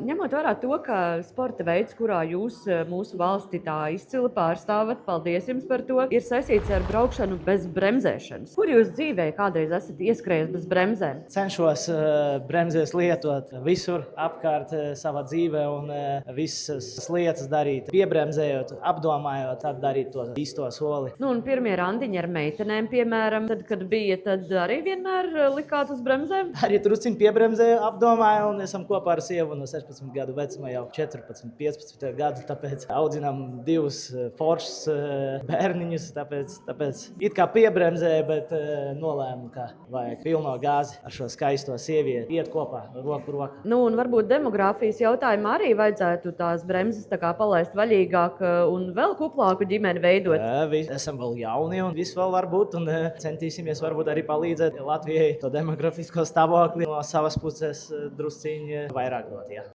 ņemot vērā to, ka sporta veids, kurā jūs mūsu valsti tā izcili pārstāvat, paldies jums par to, ir saistīts ar braukšanu bez bremzēšanas. Kur jūs dzīvē kādreiz esat ieskrējis bez bremzēm? Cenšos bremzēs lietot visur apkārt savā dzīvē un visas lietas darīt. Piebremzējot, apdomājot, tad darīt to īsto soli. Nu, un pirmie randiņi ar meitenēm, piemēram, tad, kad bija, tad arī vienmēr likāt uz bremzēm? Arī truciņi piebremzēju, apdomāju, un esam kopā ar sievu no 16 gadu vecuma jau 14, 15 gadu, tāpēc audzinām divus foršus bērniņus, tāpēc it kā piebremzēju, bet nolēmu, ka vajag pilno gāzi ar šo skaisto sievieti, iet kopā, roku rokā. Nu, un varbūt demogrāfijas jautājumu arī vajadzētu tās bremzes tā kā palaist vaļīgāk un vēl kuplāku ģimeni veidot. Esam vēl jauni un viss vēl var būt, un centīsimies varbūt arī palīdzēt Latvijai to demografisko stāvokli no savas puses drusciņi vairāk dot, jā.